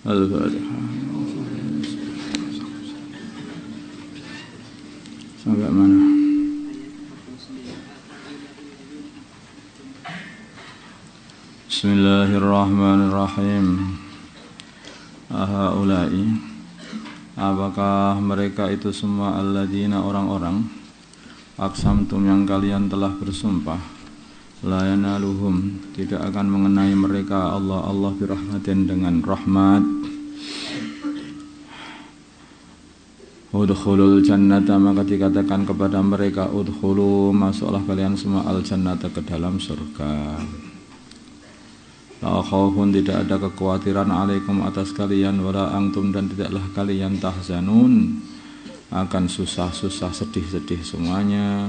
Al-Fatihah. Sampai mana? Bismillahirrahmanirrahim. Ahaulai, apakah mereka itu semua alladzina orang-orang aqsamtum yang kalian telah bersumpah la yanaluhum tidak akan mengenai mereka Allah birahmatin dengan rahmat. Udkhulul jannata, maka dikatakan kepada mereka udkhulu, masuklah kalian semua al jannata, ke dalam surga. La khaufun, tidak ada kekhawatiran, alaikum, atas kalian, wala antum, dan tidaklah kalian tahzanun, akan susah-susah, sedih-sedih semuanya.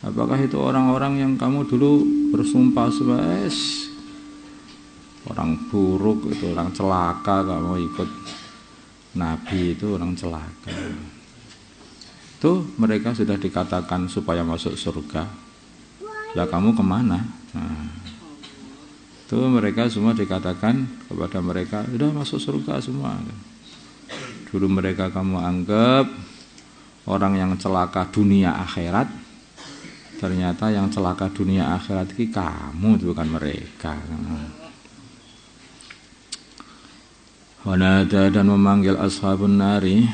Apakah itu orang-orang yang kamu dulu bersumpah sebagai orang buruk, itu orang celaka, kamu ikut Nabi itu orang celaka. Tuh mereka sudah dikatakan supaya masuk surga. Lah kamu kemana? Nah, tuh mereka semua dikatakan kepada mereka sudah masuk surga semua. Dulu mereka kamu anggap orang yang celaka dunia akhirat. Ternyata yang celaka dunia akhirat ini kamu, bukan mereka. Wanada, dan memanggil ashabun nari,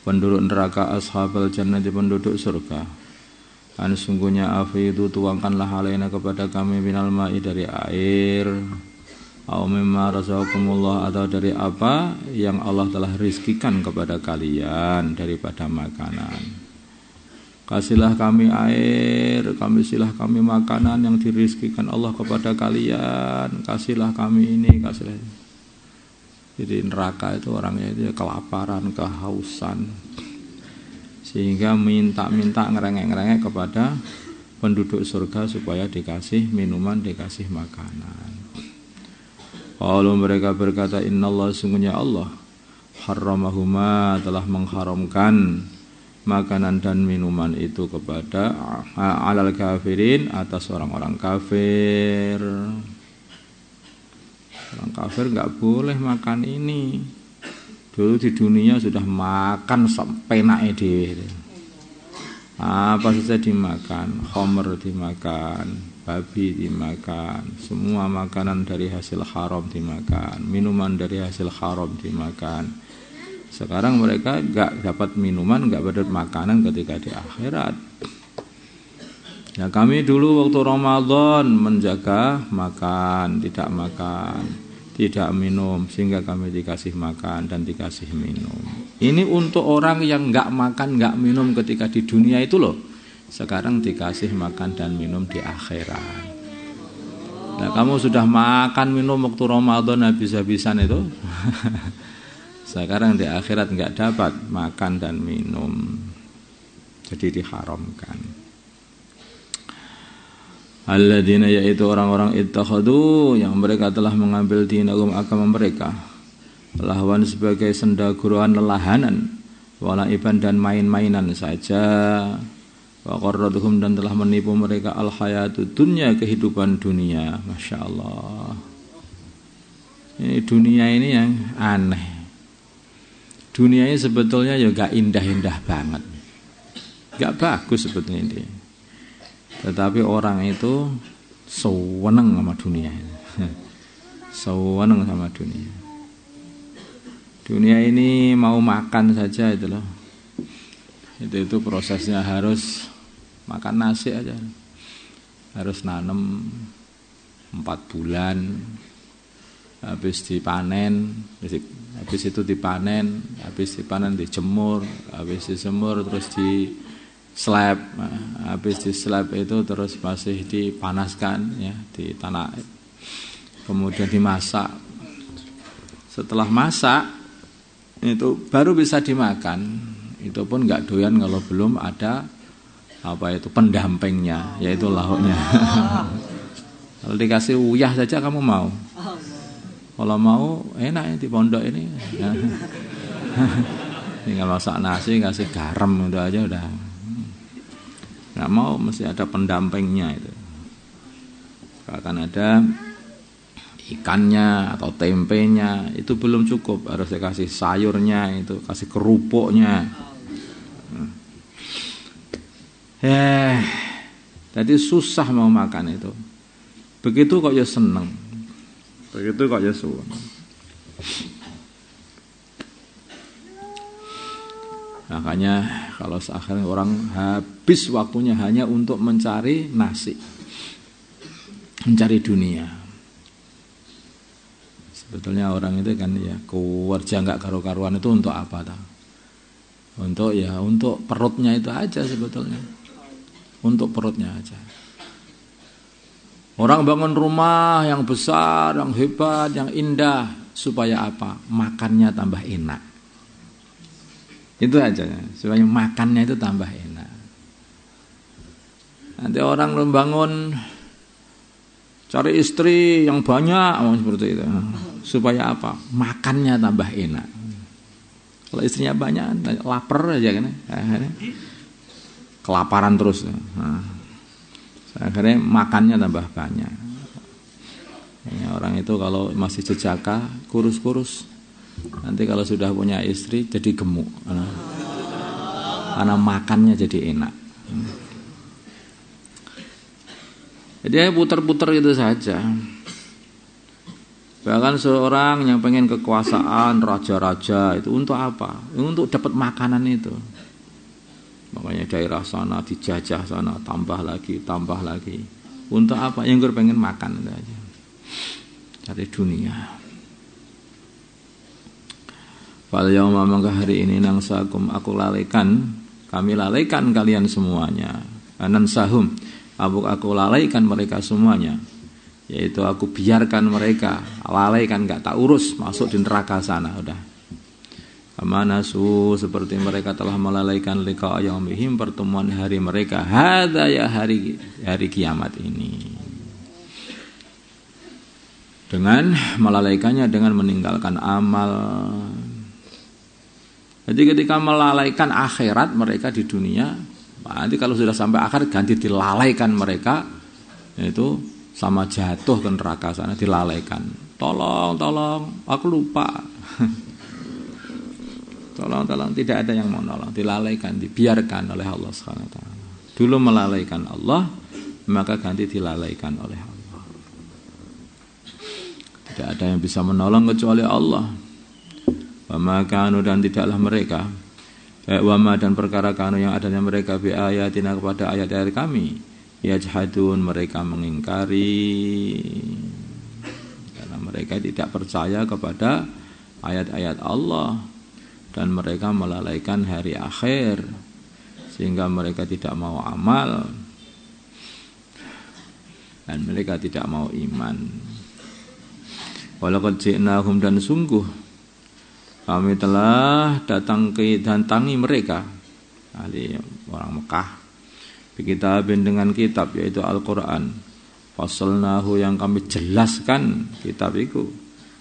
penduduk neraka, ashabal jannah, penduduk surga. An sungguhnya afidu, tuangkanlah alaina kepada kami minal ma'i, dari air, au mimma razaqakumullah, atau dari apa yang Allah telah rizkikan kepada kalian daripada makanan. Kasihlah kami air, kasihlah kami makanan yang dirizkikan Allah kepada kalian. Kasihlah kami ini, kasihlah ini. Jadi neraka itu orangnya itu kelaparan, kehausan, sehingga minta-minta, ngerengek-ngerengek kepada penduduk surga supaya dikasih minuman, dikasih makanan. Lalu mereka berkata, innallah, sungguhnya Allah, harramahuma, telah mengharamkan makanan dan minuman itu kepada alal kafirin, atas orang-orang kafir. Orang kafir nggak boleh makan ini. Dulu di dunia sudah makan sampai naik dewe. Apa saja dimakan, khamr dimakan, babi dimakan, semua makanan dari hasil haram dimakan, minuman dari hasil haram dimakan. Sekarang mereka nggak dapat minuman, nggak dapat makanan ketika di akhirat. Ya, kami dulu waktu Ramadan menjaga makan, tidak makan, tidak minum, sehingga kami dikasih makan dan dikasih minum. Ini untuk orang yang nggak makan, nggak minum ketika di dunia itu loh. Sekarang dikasih makan dan minum di akhirat. Nah, kamu sudah makan minum waktu Ramadan habis-habisan itu. Sekarang di akhirat nggak dapat makan dan minum, jadi diharamkan. Alladzina, yaitu orang-orang ittakhadu, yang mereka telah mengambil dinahum, agama mereka, lahwan, sebagai senda guruan, lelahanan, walaiban, dan main-mainan saja, wa qarraduhum, dan telah menipu mereka al-hayatud dunya, kehidupan dunia. Masya Allah, ini dunia ini yang aneh. Dunia ini sebetulnya ya gak indah-indah banget, gak bagus sebetulnya ini. Tetapi orang itu seneng sama dunia, seneng sama dunia. Dunia ini mau makan saja itu loh. Itu prosesnya harus makan nasi aja, harus nanam 4 bulan, habis dipanen, habis itu dipanen, habis dipanen dijemur, habis dijemur terus di slab, habis di slab itu terus masih dipanaskan ya di tanah, kemudian dimasak. Setelah masak itu baru bisa dimakan. Itu pun nggak doyan kalau belum ada apa itu pendampingnya, yaitu lauknya. Kalau dikasih uyah saja kamu mau. Kalau mau enak ya di pondok ini. Ya. Tinggal masak nasi, kasih garam udah aja udah. Nggak mau, mesti ada pendampingnya itu. Akan ada ikannya atau tempenya itu belum cukup, harus dikasih sayurnya, itu kasih kerupuknya. Jadi susah mau makan itu. Begitu kok ya seneng, begitu kok ya suwun. Makanya kalau seakhirnya orang habis waktunya hanya untuk mencari nasi, mencari dunia. Sebetulnya orang itu kan ya kerja nggak karu-karuan itu untuk apa tahu? Untuk perutnya itu aja sebetulnya. Untuk perutnya aja. Orang bangun rumah yang besar, yang hebat, yang indah supaya apa? Makannya tambah enak. Itu aja, supaya makannya itu tambah enak. Nanti orang membangun cari istri yang banyak, seperti itu. Supaya apa? Makannya tambah enak. Kalau istrinya banyak, lapar aja kan? Kelaparan terus. Akhirnya makannya tambah banyak. Orang itu kalau masih jejaka, kurus-kurus. Nanti kalau sudah punya istri jadi gemuk. Karena makannya jadi enak. Jadi putar-putar itu saja. Bahkan seorang yang pengen kekuasaan, raja-raja itu untuk apa? Untuk dapat makanan itu. Makanya daerah sana dijajah, sana tambah lagi. Untuk apa? Yang gue pengen makan itu aja. Cari dunia. Fal yauma maka hari ini nangsakum aku lalaikan, kami lalaikan kalian semuanya. Nansahum, aku lalaikan mereka semuanya. Yaitu aku biarkan mereka lalaikan, gak tak urus, masuk di neraka sana udah. Kemana seperti mereka telah melalaikan liqa yaumihim, pertemuan hari mereka. Hadza ya hari kiamat ini. Dengan melalaikannya dengan meninggalkan amal. Jadi ketika melalaikan akhirat mereka di dunia, nanti kalau sudah sampai akhir ganti dilalaikan mereka, yaitu sama jatuh ke neraka sana, dilalaikan. Tolong, aku lupa. Tolong, tidak ada yang mau nolong, dilalaikan, dibiarkan oleh Allah SWT. Dulu melalaikan Allah, maka ganti dilalaikan oleh Allah. Tidak ada yang bisa menolong kecuali Allah. Wama kanu dan tidaklah mereka, wama dan perkara kanu yang adanya mereka bi ayatina kepada ayat-ayat kami, yajhadun mereka mengingkari, karena mereka tidak percaya kepada ayat-ayat Allah. Dan mereka melalaikan hari akhir, sehingga mereka tidak mau amal dan mereka tidak mau iman. Walaqad ji'nahum dan sungguh kami telah datangi mereka, ahli orang Mekah, bikitabin dengan kitab yaitu Al-Quran. Fasalnahu yang kami jelaskan kitab itu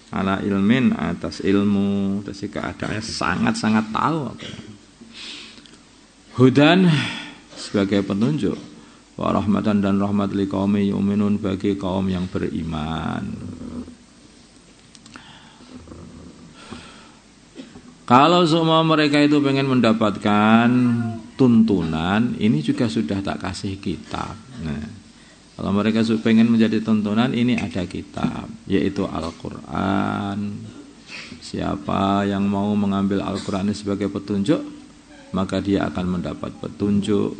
ala ilmin atas ilmu, atas keadaannya sangat-sangat tahu. Hudan sebagai petunjuk, wa rahmatan dan rahmat liqaumi yu'minun bagi kaum yang beriman. Kalau semua mereka itu pengen mendapatkan tuntunan, ini juga sudah tak kasih kitab. Nah, kalau mereka pengen menjadi tuntunan, ini ada kitab, yaitu Al-Quran. Siapa yang mau mengambil Al-Quran ini sebagai petunjuk, maka dia akan mendapat petunjuk.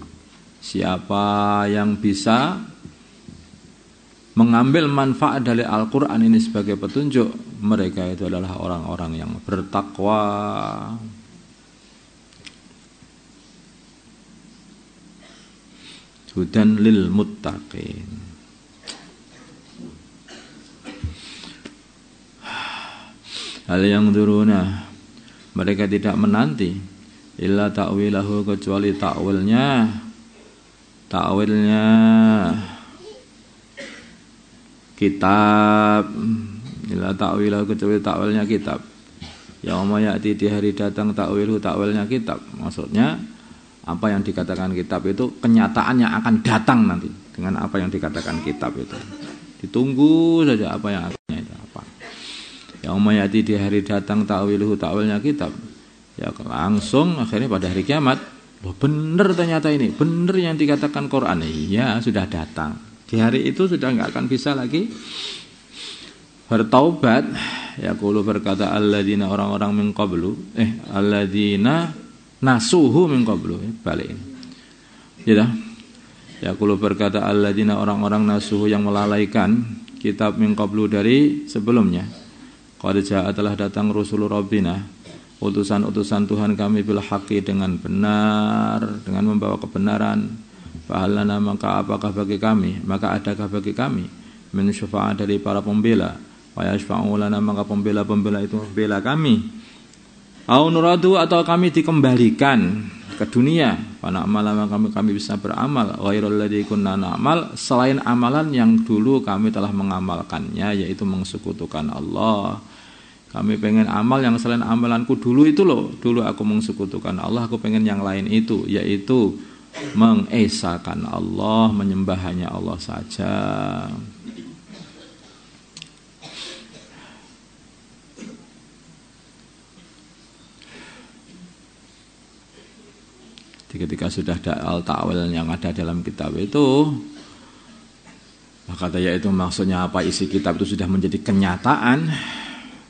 Siapa yang bisa mengambil manfaat dari Al-Quran ini sebagai petunjuk, mereka itu adalah orang-orang yang bertakwa. Hudan lil muttaqin. Hal yang duruna, mereka tidak menanti illa ta'wilahu kecuali ta'wilnya kitab, illa ta'wilahu kecuali ta'wilnya kitab. Yauma ya'ti di hari datang ta'wilnya kitab. Maksudnya apa yang dikatakan kitab itu kenyataannya akan datang nanti dengan apa yang dikatakan kitab itu. Ditunggu saja apa yang akan datang. Yauma ya'ti di hari datang ta'wiluhu ta'wilnya kitab. Ya langsung akhirnya pada hari kiamat, loh benar ternyata ini, benar yang dikatakan Quran. Iya, sudah datang. Di hari itu sudah enggak akan bisa lagi bertaubat. Yaqulu berkata alladzina orang-orang min qablu, alladzina nasuhu min qablu, balik. Ya. Yaqulu berkata alladzina orang-orang nasuhu yang melalaikan kitab min qablu dari sebelumnya. Qad jaa telah datang rusul rabbina, utusan-utusan Tuhan kami bil haqqi dengan benar, dengan membawa kebenaran. Fahalana maka apakah bagi kami, maka adakah bagi kami min syufa'a dari para pembela. Wa yashfa'u lana maka pembela-pembela itu membela kami. Au nuradu atau kami dikembalikan ke dunia. Fa na'mal maka kami bisa beramal ghairal ladzi kunna na'mal, selain amalan yang dulu kami telah mengamalkannya, yaitu mensekutukan Allah. Kami pengen amal yang selain amalanku dulu itu loh. Dulu aku mensekutukan Allah, aku pengen yang lain itu, yaitu mengesakan Allah, menyembah hanya Allah saja. Ketika sudah ada al-ta'wil yang ada dalam kitab itu, maka yaitu maksudnya apa, isi kitab itu sudah menjadi kenyataan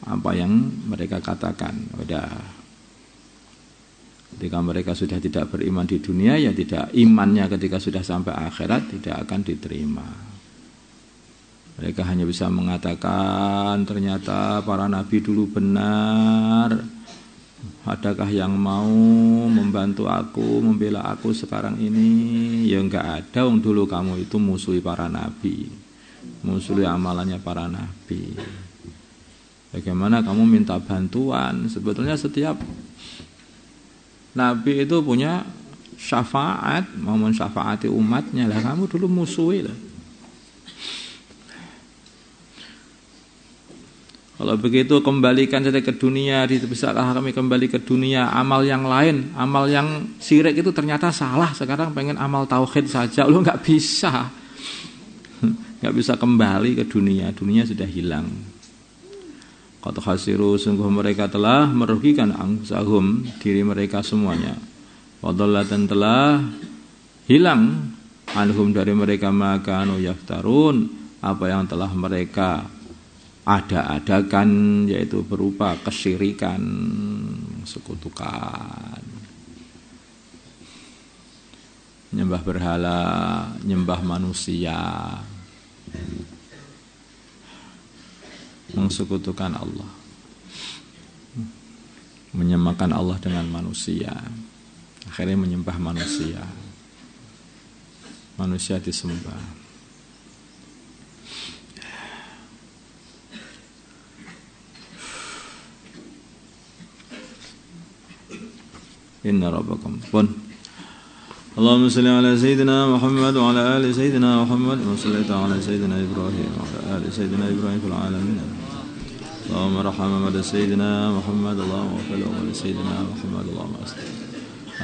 apa yang mereka katakan. Udah. Ketika mereka sudah tidak beriman di dunia, ya tidak, imannya ketika sudah sampai akhirat tidak akan diterima. Mereka hanya bisa mengatakan ternyata para nabi dulu benar. Adakah yang mau membantu aku, membela aku sekarang ini? Ya enggak ada, dulu kamu itu musuhi para nabi, musuhi amalannya para nabi. Bagaimana kamu minta bantuan? Sebetulnya setiap nabi itu punya syafaat, mau mensyafaati umatnya lah. Kamu dulu musuhi lah. Kalau begitu kembalikan saja ke dunia, bisakah kami kembali ke dunia, amal yang lain, amal yang syirik itu ternyata salah, sekarang pengen amal tauhid saja, lu nggak bisa, nggak bisa kembali ke dunia, dunia sudah hilang. Qad khasiru, sungguh mereka telah merugikan anfusahum, diri mereka semuanya. Wadallatan telah hilang anhum dari mereka makanu yaftarun, apa yang telah mereka ada-adakan, yaitu berupa kesyirikan, sekutukan, nyembah berhala, nyembah manusia, mensekutukan Allah, menyamakan Allah dengan manusia, akhirnya menyembah manusia, manusia disembah. Inna rabbakum pun Allahumma salli ala sayyidina Muhammad wa ala ali sayyidina Muhammad wa salli ala sayyidina Ibrahim wa ala ali sayyidina Ibrahim fil alamin. Allahumma rahmana mad sayyidina Muhammad, Allahumma fil ala sayyidina Muhammad, Allahumma asli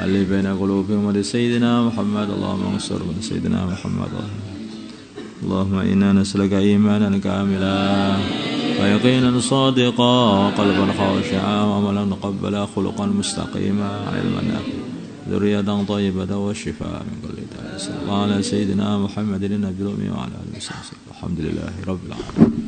ali baina qulubihim wa sayyidina Muhammad, Allahumma ansur bi sayyidina Muhammad. Allahumma inna nas'aluka imanan kamilan ويقينا صادقا قلبا خاشعا وعملا مقبلا خلقا مستقيما علما نافعا ذرية طيبة والشفاء من كل داء. صلى الله على سيدنا محمد النبي الأمي وعلى آله وصحبه. الحمد لله رب العالمين.